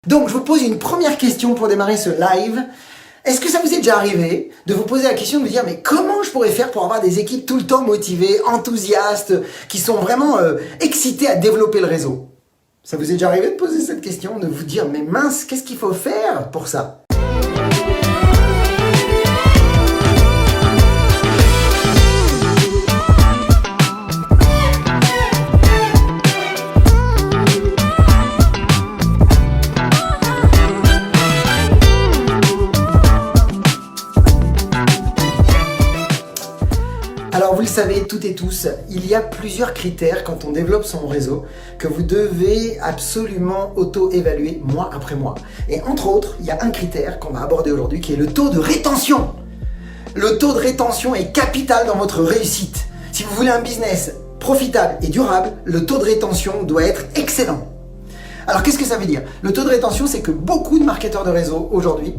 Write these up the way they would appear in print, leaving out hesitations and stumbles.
Donc je vous pose une première question pour démarrer ce live. Est-ce que ça vous est déjà arrivé de vous poser la question de vous dire mais comment je pourrais faire pour avoir des équipes tout le temps motivées, enthousiastes, qui sont vraiment excitées à développer le réseau? Ça vous est déjà arrivé de poser cette question, de vous dire mais mince, qu'est-ce qu'il faut faire pour ça? Alors vous le savez toutes et tous, il y a plusieurs critères quand on développe son réseau que vous devez absolument auto-évaluer mois après mois. Et entre autres, il y a un critère qu'on va aborder aujourd'hui qui est le taux de rétention. Le taux de rétention est capital dans votre réussite. Si vous voulez un business profitable et durable, le taux de rétention doit être excellent. Alors qu'est-ce que ça veut dire? Le taux de rétention, c'est que beaucoup de marketeurs de réseau aujourd'hui,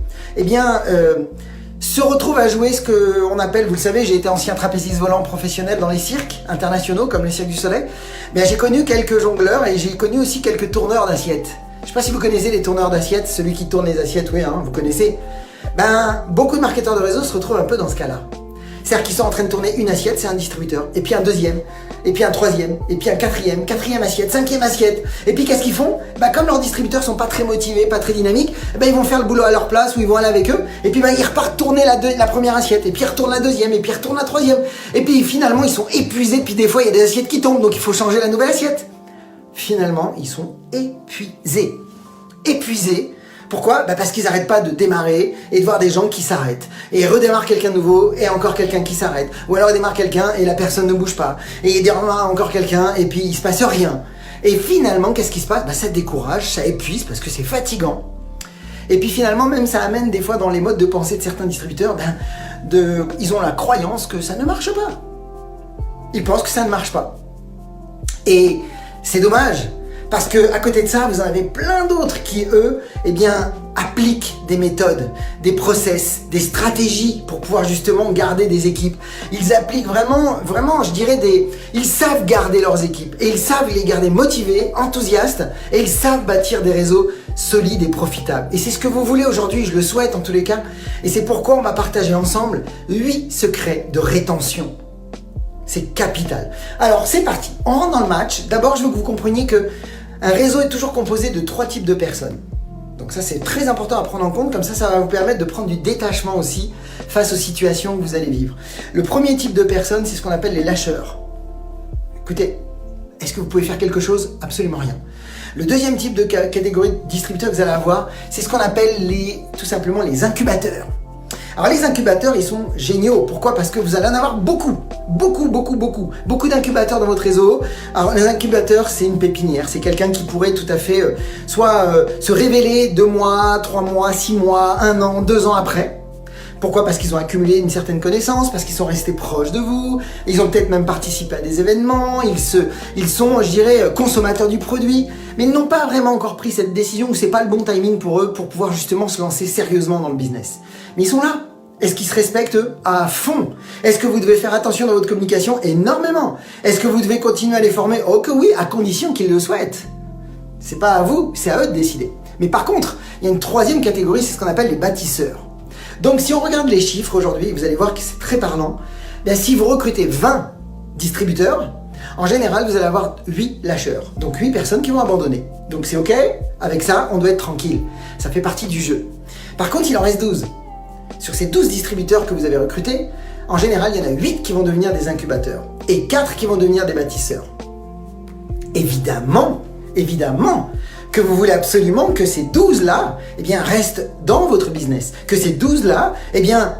se retrouvent à jouer ce qu'on appelle, vous le savez, j'ai été ancien trapéziste volant professionnel dans les cirques internationaux comme le Cirque du Soleil. Mais j'ai connu quelques jongleurs et j'ai connu aussi quelques tourneurs d'assiettes. Je ne sais pas si vous connaissez les tourneurs d'assiettes, celui qui tourne les assiettes, oui, vous connaissez. Beaucoup de marketeurs de réseau se retrouvent un peu dans ce cas-là. C'est-à-dire qu'ils sont en train de tourner une assiette, c'est un distributeur, et puis un deuxième, et puis un troisième, et puis un quatrième assiette, cinquième assiette. Et puis qu'est-ce qu'ils font? Comme leurs distributeurs sont pas très motivés, pas très dynamiques, ils vont faire le boulot à leur place ou ils vont aller avec eux. Et puis ils repartent tourner la première assiette, et puis ils retournent la deuxième, et puis ils retournent la troisième. Et puis finalement ils sont épuisés, puis des fois il y a des assiettes qui tombent, donc il faut changer la nouvelle assiette. Finalement ils sont épuisés. Épuisés. Pourquoi? Parce qu'ils n'arrêtent pas de démarrer et de voir des gens qui s'arrêtent. Et ils redémarrent quelqu'un de nouveau et encore quelqu'un qui s'arrête. Ou alors ils démarrent quelqu'un et la personne ne bouge pas. Et ils démarrent encore quelqu'un et puis il se passe rien. Et finalement, qu'est-ce qui se passe? Ça décourage, ça épuise parce que c'est fatigant. Et puis finalement, même ça amène des fois dans les modes de pensée de certains distributeurs, ils ont la croyance que ça ne marche pas. Ils pensent que ça ne marche pas. Et c'est dommage. Parce que à côté de ça, vous en avez plein d'autres qui, eux, appliquent des méthodes, des process, des stratégies pour pouvoir justement garder des équipes. Ils appliquent vraiment, je dirais, ils savent garder leurs équipes et ils savent les garder motivés, enthousiastes et ils savent bâtir des réseaux solides et profitables. Et c'est ce que vous voulez aujourd'hui, je le souhaite en tous les cas. Et c'est pourquoi on va partager ensemble 8 secrets de rétention. C'est capital. Alors c'est parti, on rentre dans le match. D'abord, je veux que vous compreniez que un réseau est toujours composé de 3 types de personnes. Donc ça, c'est très important à prendre en compte, comme ça va vous permettre de prendre du détachement aussi face aux situations que vous allez vivre. Le premier type de personnes, c'est ce qu'on appelle les lâcheurs. Écoutez, est-ce que vous pouvez faire quelque chose? Absolument rien. Le deuxième type de catégorie de distributeurs que vous allez avoir, c'est ce qu'on appelle tout simplement les incubateurs. Alors les incubateurs, ils sont géniaux. Pourquoi? Parce que vous allez en avoir beaucoup d'incubateurs dans votre réseau. Alors les incubateurs, c'est une pépinière. C'est quelqu'un qui pourrait tout à fait se révéler 2 mois, 3 mois, 6 mois, 1 an, 2 ans après. Pourquoi? Parce qu'ils ont accumulé une certaine connaissance, parce qu'ils sont restés proches de vous, ils ont peut-être même participé à des événements, ils sont, je dirais, consommateurs du produit, mais ils n'ont pas vraiment encore pris cette décision ou c'est pas le bon timing pour eux pour pouvoir justement se lancer sérieusement dans le business. Mais ils sont là. Est-ce qu'ils se respectent à fond? Est-ce que vous devez faire attention dans votre communication? Énormément. Est-ce que vous devez continuer à les former? Oh que oui, à condition qu'ils le souhaitent. C'est pas à vous, c'est à eux de décider. Mais par contre, il y a une troisième catégorie, c'est ce qu'on appelle les bâtisseurs. Donc si on regarde les chiffres aujourd'hui, vous allez voir que c'est très parlant. Si vous recrutez 20 distributeurs, en général, vous allez avoir 8 lâcheurs. Donc 8 personnes qui vont abandonner. Donc c'est OK, avec ça, on doit être tranquille. Ça fait partie du jeu. Par contre, il en reste 12. Sur ces 12 distributeurs que vous avez recrutés, en général, il y en a 8 qui vont devenir des incubateurs et 4 qui vont devenir des bâtisseurs. Évidemment que vous voulez absolument que ces 12-là restent dans votre business, que ces 12-là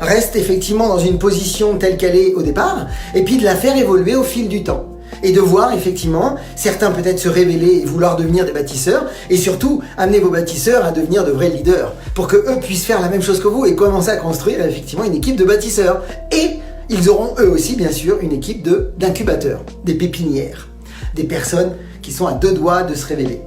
restent effectivement dans une position telle qu'elle est au départ et puis de la faire évoluer au fil du temps. Et de voir effectivement certains peut-être se révéler et vouloir devenir des bâtisseurs et surtout amener vos bâtisseurs à devenir de vrais leaders pour que eux puissent faire la même chose que vous et commencer à construire effectivement une équipe de bâtisseurs. Et ils auront eux aussi bien sûr une équipe d'incubateurs, des pépinières, des personnes qui sont à 2 doigts de se révéler.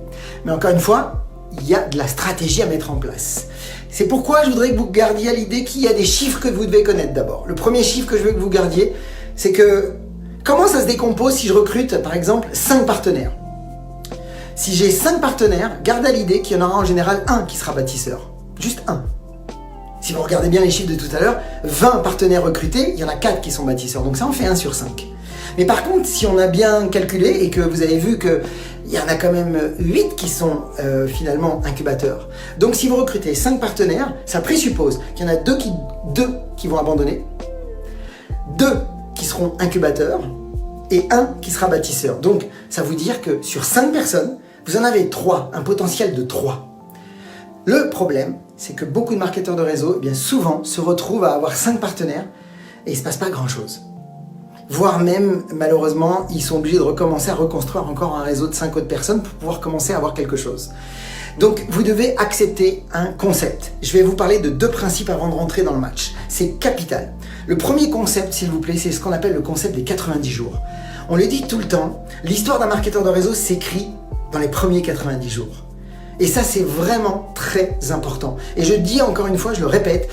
Mais encore une fois, il y a de la stratégie à mettre en place. C'est pourquoi je voudrais que vous gardiez à l'idée qu'il y a des chiffres que vous devez connaître d'abord. Le premier chiffre que je veux que vous gardiez, c'est que comment ça se décompose si je recrute par exemple 5 partenaires? Si j'ai 5 partenaires, gardez à l'idée qu'il y en aura en général un qui sera bâtisseur. Juste un. Si vous regardez bien les chiffres de tout à l'heure, 20 partenaires recrutés, il y en a 4 qui sont bâtisseurs. Donc ça en fait 1 sur 5. Mais par contre, si on a bien calculé et que vous avez vu qu'il y en a quand même 8 qui sont finalement incubateurs. Donc si vous recrutez 5 partenaires, ça présuppose qu'il y en a 2 qui vont abandonner, 2 qui seront incubateurs et 1 qui sera bâtisseur. Donc ça veut dire que sur 5 personnes, vous en avez 3, un potentiel de 3. Le problème, c'est que beaucoup de marketeurs de réseau, eh bien souvent, se retrouvent à avoir 5 partenaires et il ne se passe pas grand-chose. Voire même, malheureusement, ils sont obligés de recommencer à reconstruire encore un réseau de 5 autres personnes pour pouvoir commencer à avoir quelque chose. Donc, vous devez accepter un concept. Je vais vous parler de 2 principes avant de rentrer dans le match. C'est capital. Le premier concept, s'il vous plaît, c'est ce qu'on appelle le concept des 90 jours. On le dit tout le temps, l'histoire d'un marketeur de réseau s'écrit dans les premiers 90 jours. Et ça, c'est vraiment très important. Et je dis encore une fois, je le répète,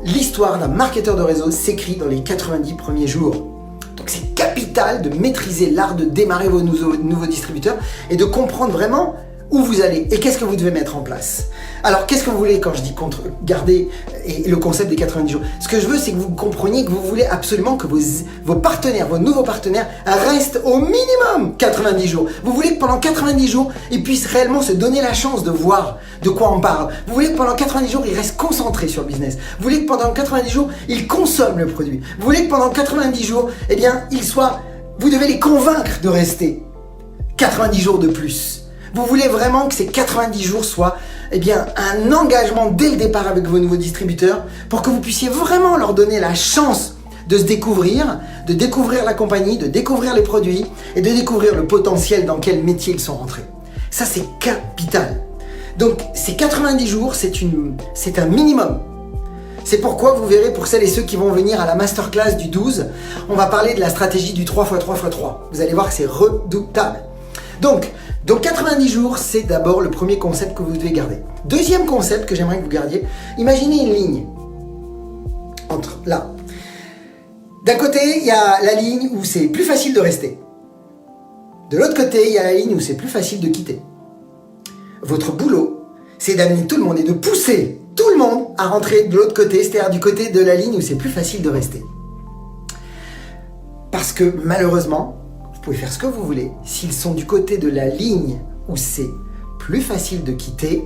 l'histoire d'un marketeur de réseau s'écrit dans les 90 premiers jours. Donc c'est capital de maîtriser l'art de démarrer vos nouveaux distributeurs et de comprendre vraiment où vous allez et qu'est-ce que vous devez mettre en place. Alors, qu'est-ce que vous voulez quand je dis garder le concept des 90 jours? Ce que je veux, c'est que vous compreniez que vous voulez absolument que vos partenaires, vos nouveaux partenaires, restent au minimum 90 jours. Vous voulez que pendant 90 jours, ils puissent réellement se donner la chance de voir de quoi on parle. Vous voulez que pendant 90 jours, ils restent concentrés sur le business. Vous voulez que pendant 90 jours, ils consomment le produit. Vous voulez que pendant 90 jours, eh bien, vous devez les convaincre de rester 90 jours de plus. Vous voulez vraiment que ces 90 jours soient un engagement dès le départ avec vos nouveaux distributeurs pour que vous puissiez vraiment leur donner la chance de se découvrir, de découvrir la compagnie, de découvrir les produits et de découvrir le potentiel dans quel métier ils sont rentrés. Ça, c'est capital. Donc, ces 90 jours, c'est un minimum. C'est pourquoi vous verrez pour celles et ceux qui vont venir à la masterclass du 12, on va parler de la stratégie du 3x3x3. Vous allez voir que c'est redoutable. Donc 90 jours, c'est d'abord le premier concept que vous devez garder. Deuxième concept que j'aimerais que vous gardiez, imaginez une ligne entre là. D'un côté, il y a la ligne où c'est plus facile de rester. De l'autre côté, il y a la ligne où c'est plus facile de quitter. Votre boulot, c'est d'amener tout le monde et de pousser tout le monde à rentrer de l'autre côté, c'est-à-dire du côté de la ligne où c'est plus facile de rester. Parce que malheureusement, vous pouvez faire ce que vous voulez. S'ils sont du côté de la ligne où c'est plus facile de quitter,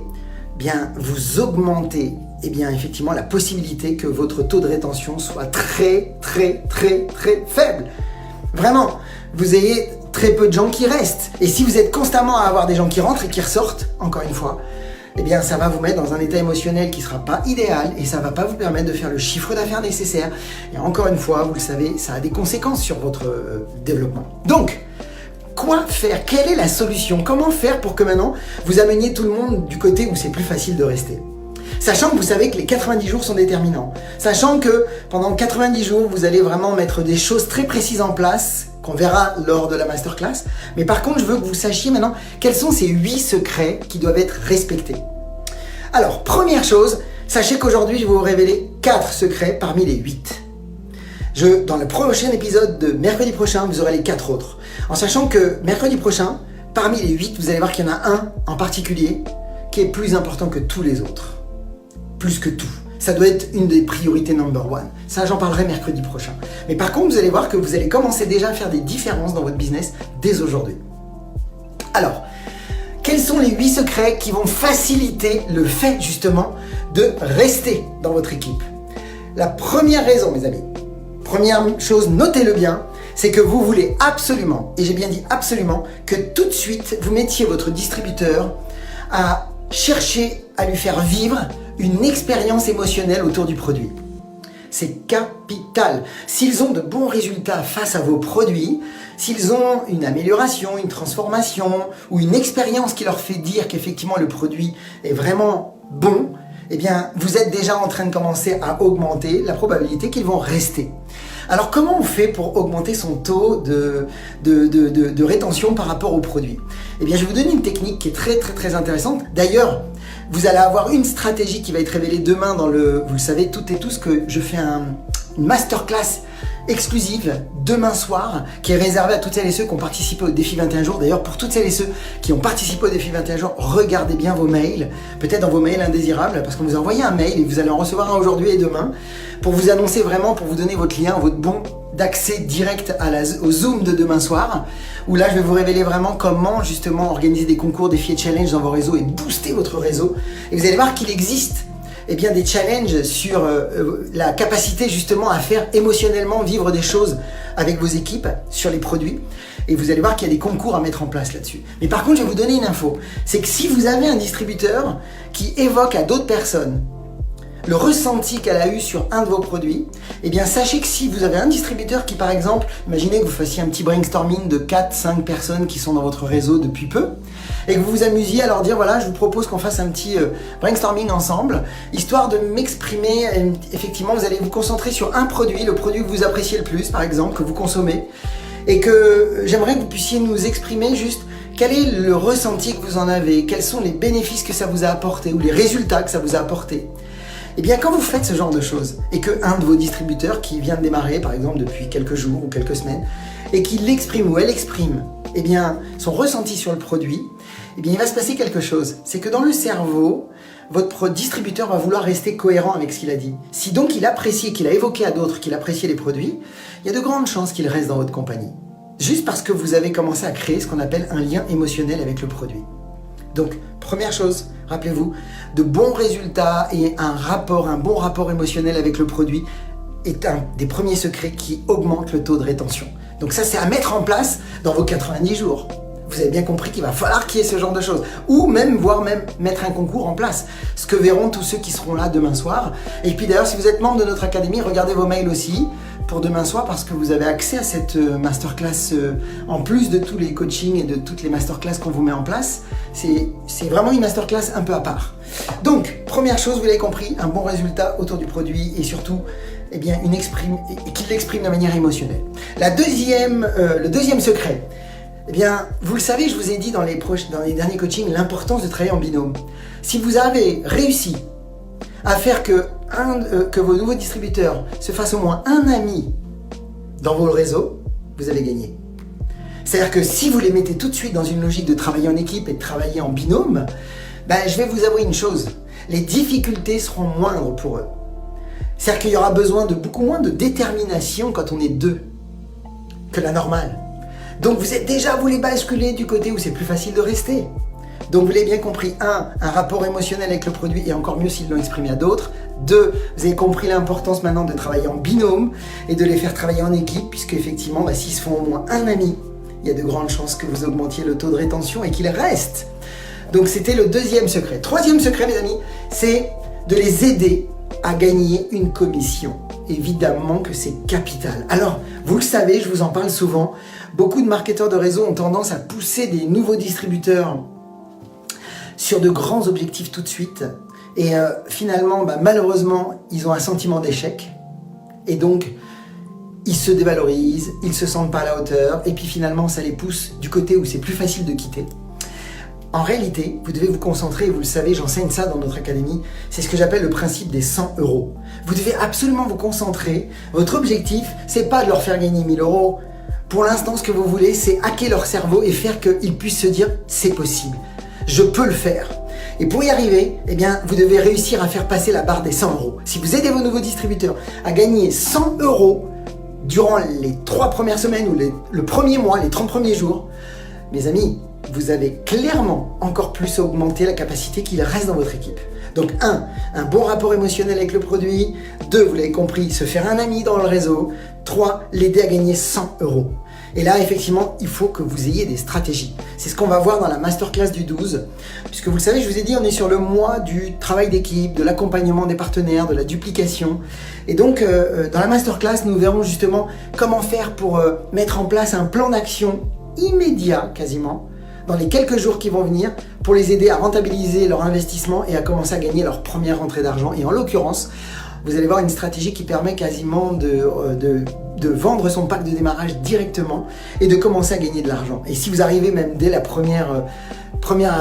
bien vous augmentez effectivement la possibilité que votre taux de rétention soit très faible. Vraiment, vous ayez très peu de gens qui restent. Et si vous êtes constamment à avoir des gens qui rentrent et qui ressortent, encore une fois, ça va vous mettre dans un état émotionnel qui ne sera pas idéal et ça ne va pas vous permettre de faire le chiffre d'affaires nécessaire. Et encore une fois, vous le savez, ça a des conséquences sur votre développement. Donc, quoi faire? Quelle est la solution? Comment faire pour que maintenant, vous ameniez tout le monde du côté où c'est plus facile de rester? Sachant que vous savez que les 90 jours sont déterminants. Sachant que pendant 90 jours, vous allez vraiment mettre des choses très précises en place qu'on verra lors de la masterclass. Mais par contre, je veux que vous sachiez maintenant quels sont ces 8 secrets qui doivent être respectés. Alors, première chose, sachez qu'aujourd'hui, je vais vous révéler 4 secrets parmi les 8. Dans le prochain épisode de mercredi prochain, vous aurez les 4 autres. En sachant que mercredi prochain, parmi les 8, vous allez voir qu'il y en a un en particulier qui est plus important que tous les autres. Plus que tout. Ça doit être une des priorités number one. Ça, j'en parlerai mercredi prochain. Mais par contre, vous allez voir que vous allez commencer déjà à faire des différences dans votre business dès aujourd'hui. Alors, quels sont les 8 secrets qui vont faciliter le fait justement de rester dans votre équipe? La première raison, mes amis, première chose, notez-le bien, c'est que vous voulez absolument, et j'ai bien dit absolument, que tout de suite, vous mettiez votre distributeur à chercher à lui faire vivre une expérience émotionnelle autour du produit. C'est capital. S'ils ont de bons résultats face à vos produits, s'ils ont une amélioration, une transformation ou une expérience qui leur fait dire qu'effectivement le produit est vraiment bon, vous êtes déjà en train de commencer à augmenter la probabilité qu'ils vont rester. Alors comment on fait pour augmenter son taux de rétention par rapport au produit? Je vais vous donner une technique qui est très intéressante. D'ailleurs, vous allez avoir une stratégie qui va être révélée demain dans vous le savez toutes et tous que je fais une masterclass exclusive demain soir qui est réservée à toutes celles et ceux qui ont participé au défi 21 jours. D'ailleurs, pour toutes celles et ceux qui ont participé au défi 21 jours, regardez bien vos mails, peut-être dans vos mails indésirables, parce qu'on vous a envoyé un mail et vous allez en recevoir un aujourd'hui et demain pour vous annoncer vraiment, pour vous donner votre lien, votre bon d'accès direct au Zoom de demain soir, où là je vais vous révéler vraiment comment justement organiser des concours, défis et challenges dans vos réseaux et booster votre réseau. Et vous allez voir qu'il existe des challenges sur la capacité justement à faire émotionnellement vivre des choses avec vos équipes sur les produits. Et vous allez voir qu'il y a des concours à mettre en place là-dessus. Mais par contre, je vais vous donner une info. C'est que si vous avez un distributeur qui évoque à d'autres personnes le ressenti qu'elle a eu sur un de vos produits, eh bien sachez que si vous avez un distributeur qui par exemple, imaginez que vous fassiez un petit brainstorming de 4-5 personnes qui sont dans votre réseau depuis peu, et que vous vous amusiez à leur dire voilà, je vous propose qu'on fasse un petit brainstorming ensemble, histoire de m'exprimer, effectivement vous allez vous concentrer sur un produit, le produit que vous appréciez le plus par exemple, que vous consommez, et que j'aimerais que vous puissiez nous exprimer juste quel est le ressenti que vous en avez, quels sont les bénéfices que ça vous a apporté, ou les résultats que ça vous a apporté. Eh bien, quand vous faites ce genre de choses, et qu'un de vos distributeurs qui vient de démarrer, par exemple depuis quelques jours ou quelques semaines, et qu'il l'exprime ou elle exprime, eh bien, son ressenti sur le produit, eh bien, il va se passer quelque chose. C'est que dans le cerveau, votre distributeur va vouloir rester cohérent avec ce qu'il a dit. Si donc il apprécie, qu'il a évoqué à d'autres qu'il appréciait les produits, il y a de grandes chances qu'il reste dans votre compagnie. Juste parce que vous avez commencé à créer ce qu'on appelle un lien émotionnel avec le produit. Donc, première chose, rappelez-vous, de bons résultats et un bon rapport émotionnel avec le produit est un des premiers secrets qui augmente le taux de rétention. Donc ça, c'est à mettre en place dans vos 90 jours. Vous avez bien compris qu'il va falloir qu'il y ait ce genre de choses. Ou même, voire même, mettre un concours en place. Ce que verront tous ceux qui seront là demain soir. Et puis d'ailleurs, si vous êtes membre de notre académie, regardez vos mails aussi pour demain soir parce que vous avez accès à cette masterclass en plus de tous les coachings et de toutes les masterclass qu'on vous met en place. C'est vraiment une masterclass un peu à part. Donc, première chose, vous l'avez compris, un bon résultat autour du produit et surtout qu'il l'exprime de manière émotionnelle. Le deuxième secret, vous le savez, je vous ai dit dans les derniers coachings, l'importance de travailler en binôme. Si vous avez réussi à faire que vos nouveaux distributeurs se fassent au moins un ami dans vos réseaux, vous avez gagné. C'est-à-dire que si vous les mettez tout de suite dans une logique de travailler en équipe et de travailler en binôme, je vais vous avouer une chose, les difficultés seront moindres pour eux. C'est-à-dire qu'il y aura besoin de beaucoup moins de détermination quand on est deux que la normale. Donc vous êtes déjà voulu basculer du côté où c'est plus facile de rester. Donc vous l'avez bien compris, un rapport émotionnel avec le produit et encore mieux s'ils l'ont exprimé à d'autres. 2, vous avez compris l'importance maintenant de travailler en binôme et de les faire travailler en équipe puisque effectivement, s'ils se font au moins un ami, il y a de grandes chances que vous augmentiez le taux de rétention et qu'ils restent. Donc c'était le deuxième secret. Troisième secret, mes amis, c'est de les aider à gagner une commission. Évidemment que c'est capital. Alors, vous le savez, je vous en parle souvent, beaucoup de marketeurs de réseau ont tendance à pousser des nouveaux distributeurs sur de grands objectifs tout de suite. Et finalement, malheureusement, ils ont un sentiment d'échec. Et donc, ils se dévalorisent, ils ne se sentent pas à la hauteur. Et puis finalement, ça les pousse du côté où c'est plus facile de quitter. En réalité, vous devez vous concentrer, et vous le savez, j'enseigne ça dans notre académie, c'est ce que j'appelle le principe des 100 €. Vous devez absolument vous concentrer. Votre objectif, c'est pas de leur faire gagner 1000 €. Pour l'instant, ce que vous voulez, c'est hacker leur cerveau et faire qu'ils puissent se dire « c'est possible, je peux le faire ». Et pour y arriver, vous devez réussir à faire passer la barre des 100 €. Si vous aidez vos nouveaux distributeurs à gagner 100 € durant les 3 premières semaines ou le premier mois, les 30 premiers jours, mes amis, vous avez clairement encore plus augmenté la capacité qu'il reste dans votre équipe. Donc un bon rapport émotionnel avec le produit. 2, vous l'avez compris, se faire un ami dans le réseau. 3, l'aider à gagner 100 €. Et là, effectivement, il faut que vous ayez des stratégies. C'est ce qu'on va voir dans la masterclass du 12. Puisque vous le savez, je vous ai dit, on est sur le mois du travail d'équipe, de l'accompagnement des partenaires, de la duplication. Et donc, dans la masterclass, nous verrons justement comment faire pour mettre en place un plan d'action immédiat, quasiment, dans les quelques jours qui vont venir, pour les aider à rentabiliser leur investissement et à commencer à gagner leur première rentrée d'argent. Et en l'occurrence, vous allez voir une stratégie qui permet quasiment de vendre son pack de démarrage directement et de commencer à gagner de l'argent. Et si vous arrivez même dès la première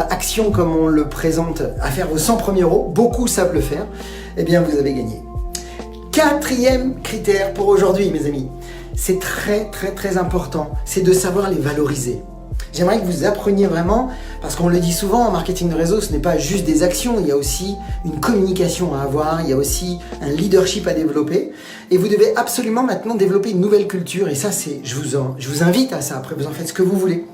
action, comme on le présente, à faire vos 100 premiers €, beaucoup savent le faire, vous avez gagné. Quatrième critère pour aujourd'hui, mes amis. C'est très important, c'est de savoir les valoriser. J'aimerais que vous appreniez vraiment, parce qu'on le dit souvent en marketing de réseau, ce n'est pas juste des actions, il y a aussi une communication à avoir, il y a aussi un leadership à développer. Et vous devez absolument maintenant développer une nouvelle culture, et ça, je vous invite à ça, après vous en faites ce que vous voulez.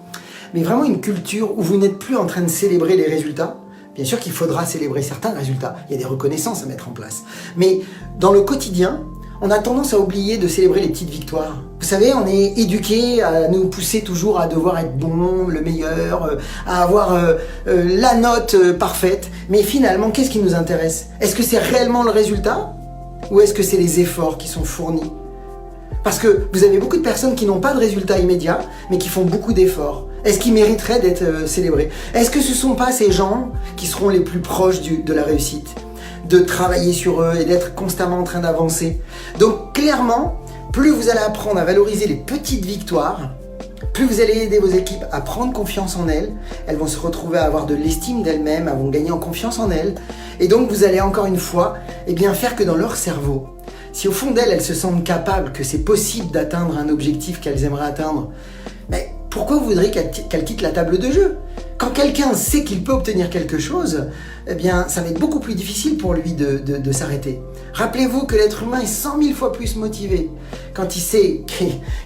Mais vraiment une culture où vous n'êtes plus en train de célébrer les résultats. Bien sûr qu'il faudra célébrer certains résultats, il y a des reconnaissances à mettre en place. Mais dans le quotidien, on a tendance à oublier de célébrer les petites victoires. Vous savez, on est éduqué à nous pousser toujours à devoir être bon, le meilleur, à avoir la note parfaite. Mais finalement, qu'est-ce qui nous intéresse? Est-ce que c'est réellement le résultat? Ou est-ce que c'est les efforts qui sont fournis? Parce que vous avez beaucoup de personnes qui n'ont pas de résultat immédiat, mais qui font beaucoup d'efforts. Est-ce qu'ils mériteraient d'être célébrés? Est-ce que ce ne sont pas ces gens qui seront les plus proches de la réussite? De travailler sur eux et d'être constamment en train d'avancer. Donc clairement, plus vous allez apprendre à valoriser les petites victoires, plus vous allez aider vos équipes à prendre confiance en elles vont se retrouver à avoir de l'estime d'elles-mêmes, elles vont gagner en confiance en elles, et donc vous allez encore une fois faire que dans leur cerveau, si au fond d'elles, elles se sentent capables, que c'est possible d'atteindre un objectif qu'elles aimeraient atteindre, mais pourquoi vous voudriez qu'elles quittent la table de jeu? Quand quelqu'un sait qu'il peut obtenir quelque chose, ça va être beaucoup plus difficile pour lui de s'arrêter. Rappelez-vous que l'être humain est 100 000 fois plus motivé quand il sait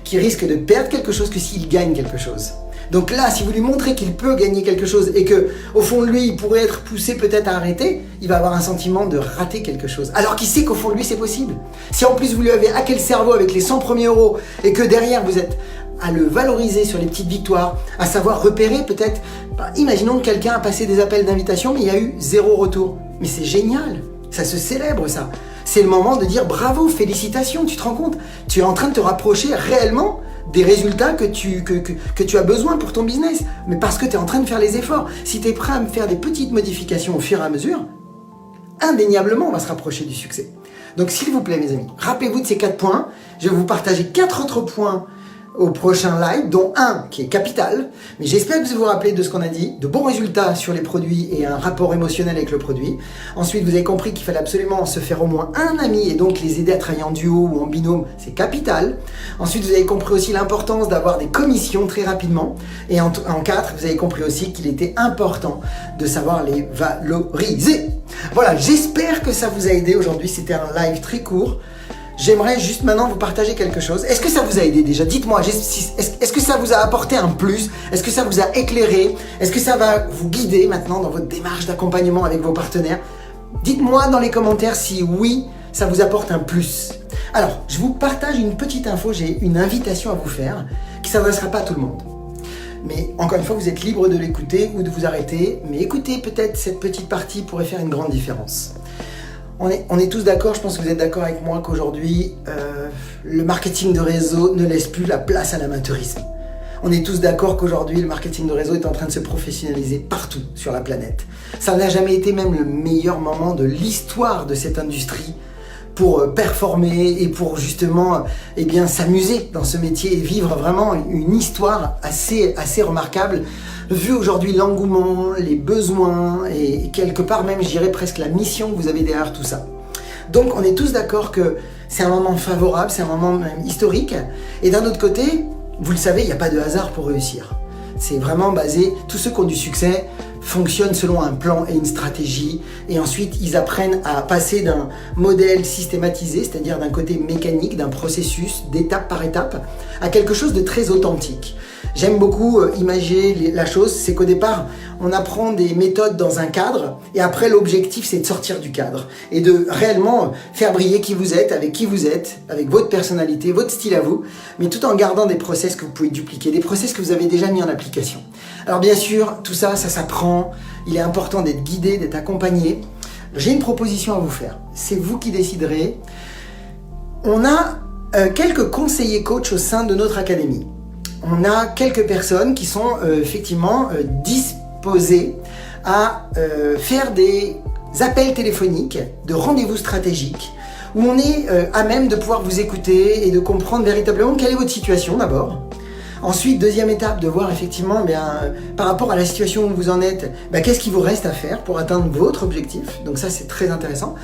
qu'il risque de perdre quelque chose que s'il gagne quelque chose. Donc là, si vous lui montrez qu'il peut gagner quelque chose et que au fond de lui, il pourrait être poussé peut-être à arrêter, il va avoir un sentiment de rater quelque chose. Alors qu'il sait qu'au fond de lui, c'est possible. Si en plus vous lui avez hacké le cerveau avec les 100 premiers euros et que derrière vous êtes à le valoriser sur les petites victoires, à savoir repérer peut-être, imaginons que quelqu'un a passé des appels d'invitation mais il y a eu 0 retour. Mais c'est génial, ça se célèbre ça. C'est le moment de dire bravo, félicitations, tu te rends compte? Tu es en train de te rapprocher réellement des résultats que tu as besoin pour ton business, mais parce que tu es en train de faire les efforts. Si tu es prêt à me faire des petites modifications au fur et à mesure, indéniablement on va se rapprocher du succès. Donc s'il vous plaît mes amis, rappelez-vous de ces 4 points, je vais vous partager 4 autres points au prochain live, dont un qui est capital, mais j'espère que vous vous rappelez de ce qu'on a dit, de bons résultats sur les produits et un rapport émotionnel avec le produit. Ensuite, vous avez compris qu'il fallait absolument se faire au moins un ami et donc les aider à travailler en duo ou en binôme, c'est capital. Ensuite, vous avez compris aussi l'importance d'avoir des commissions très rapidement. Et en 4, vous avez compris aussi qu'il était important de savoir les valoriser. Voilà, j'espère que ça vous a aidé aujourd'hui, c'était un live très court. J'aimerais juste maintenant vous partager quelque chose. Est-ce que ça vous a aidé déjà? Dites-moi, est-ce que ça vous a apporté un plus? Est-ce que ça vous a éclairé? Est-ce que ça va vous guider maintenant dans votre démarche d'accompagnement avec vos partenaires? Dites-moi dans les commentaires si oui, ça vous apporte un plus. Alors, je vous partage une petite info, j'ai une invitation à vous faire qui ne s'adressera pas à tout le monde. Mais encore une fois, vous êtes libre de l'écouter ou de vous arrêter, mais écoutez peut-être cette petite partie pourrait faire une grande différence. On est tous d'accord, je pense que vous êtes d'accord avec moi qu'aujourd'hui, le marketing de réseau ne laisse plus la place à l'amateurisme. On est tous d'accord qu'aujourd'hui, le marketing de réseau est en train de se professionnaliser partout sur la planète. Ça n'a jamais été même le meilleur moment de l'histoire de cette industrie pour performer et pour justement s'amuser dans ce métier et vivre vraiment une histoire assez remarquable. Vu aujourd'hui l'engouement, les besoins et quelque part même je dirais presque la mission que vous avez derrière tout ça. Donc on est tous d'accord que c'est un moment favorable, c'est un moment même historique. Et d'un autre côté, vous le savez, il n'y a pas de hasard pour réussir. C'est vraiment basé, tous ceux qui ont du succès fonctionnent selon un plan et une stratégie et ensuite ils apprennent à passer d'un modèle systématisé, c'est-à-dire d'un côté mécanique, d'un processus d'étape par étape, à quelque chose de très authentique. J'aime beaucoup imager la chose, c'est qu'au départ, on apprend des méthodes dans un cadre et après l'objectif c'est de sortir du cadre et de réellement faire briller qui vous êtes, avec votre personnalité, votre style à vous, mais tout en gardant des process que vous pouvez dupliquer, des process que vous avez déjà mis en application. Alors bien sûr, tout ça, ça s'apprend, il est important d'être guidé, d'être accompagné. J'ai une proposition à vous faire, c'est vous qui déciderez. On a quelques conseillers coachs au sein de notre académie. On a quelques personnes qui sont effectivement disposées à faire des appels téléphoniques, de rendez-vous stratégiques, où on est à même de pouvoir vous écouter et de comprendre véritablement quelle est votre situation d'abord. Ensuite, deuxième étape, de voir effectivement par rapport à la situation où vous en êtes, qu'est-ce qu'il vous reste à faire pour atteindre votre objectif. Donc ça, c'est très intéressant.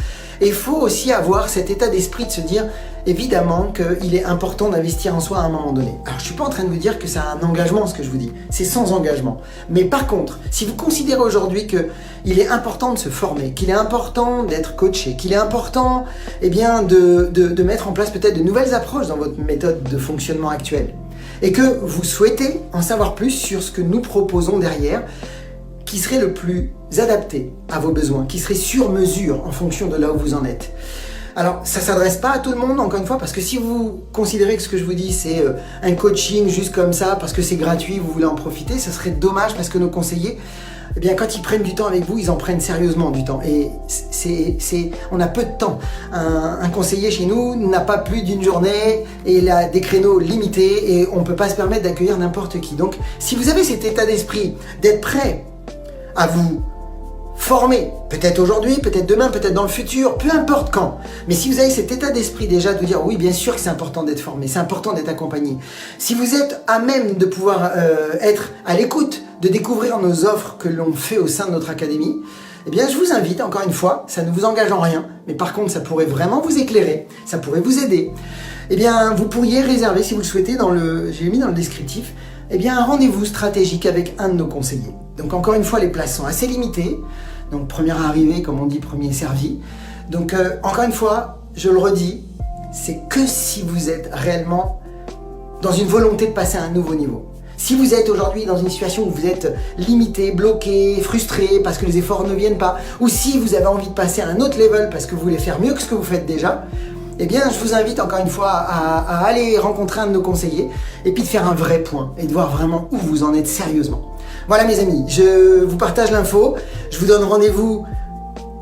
Et il faut aussi avoir cet état d'esprit de se dire, évidemment, qu'il est important d'investir en soi à un moment donné. Alors, je ne suis pas en train de vous dire que c'est un engagement, ce que je vous dis. C'est sans engagement. Mais par contre, si vous considérez aujourd'hui qu'il est important de se former, qu'il est important d'être coaché, qu'il est important de mettre en place peut-être de nouvelles approches dans votre méthode de fonctionnement actuelle, et que vous souhaitez en savoir plus sur ce que nous proposons derrière, qui serait le plus adapté à vos besoins, qui serait sur mesure en fonction de là où vous en êtes. Alors, ça ne s'adresse pas à tout le monde, encore une fois, parce que si vous considérez que ce que je vous dis, c'est un coaching juste comme ça, parce que c'est gratuit, vous voulez en profiter, ce serait dommage parce que nos conseillers, eh bien, quand ils prennent du temps avec vous, ils en prennent sérieusement du temps. Et on a peu de temps. Un conseiller chez nous n'a pas plus d'une journée et il a des créneaux limités et on ne peut pas se permettre d'accueillir n'importe qui. Donc, si vous avez cet état d'esprit d'être prêt à vous former, peut-être aujourd'hui, peut-être demain, peut-être dans le futur, peu importe quand. Mais si vous avez cet état d'esprit déjà de vous dire oui, bien sûr que c'est important d'être formé, c'est important d'être accompagné. Si vous êtes à même de pouvoir être à l'écoute, de découvrir nos offres que l'on fait au sein de notre académie, eh bien je vous invite, encore une fois, ça ne vous engage en rien, mais par contre ça pourrait vraiment vous éclairer, ça pourrait vous aider. Eh bien vous pourriez réserver, si vous le souhaitez, j'ai mis dans le descriptif, eh bien un rendez-vous stratégique avec un de nos conseillers. Donc encore une fois, les places sont assez limitées. Donc premier arrivé, comme on dit, premier servi. Donc encore une fois, je le redis, c'est que si vous êtes réellement dans une volonté de passer à un nouveau niveau. Si vous êtes aujourd'hui dans une situation où vous êtes limité, bloqué, frustré parce que les efforts ne viennent pas, ou si vous avez envie de passer à un autre level parce que vous voulez faire mieux que ce que vous faites déjà, eh bien je vous invite encore une fois à aller rencontrer un de nos conseillers et puis de faire un vrai point et de voir vraiment où vous en êtes sérieusement. Voilà mes amis, je vous partage l'info, je vous donne rendez-vous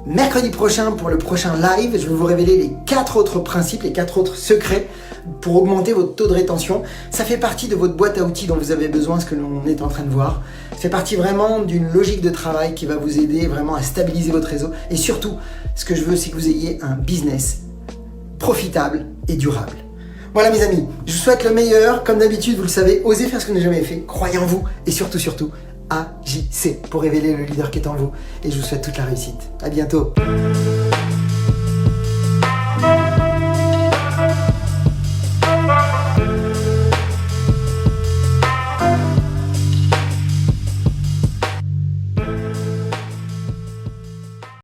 mercredi prochain pour le prochain live. Je vais vous révéler les 4 autres principes, les 4 autres secrets pour augmenter votre taux de rétention. Ça fait partie de votre boîte à outils dont vous avez besoin, ce que l'on est en train de voir. Ça fait partie vraiment d'une logique de travail qui va vous aider vraiment à stabiliser votre réseau. Et surtout, ce que je veux, c'est que vous ayez un business profitable et durable. Voilà mes amis, je vous souhaite le meilleur. Comme d'habitude, vous le savez, osez faire ce que vous n'avez jamais fait, croyez en vous et surtout, agissez pour révéler le leader qui est en vous. Et je vous souhaite toute la réussite. À bientôt.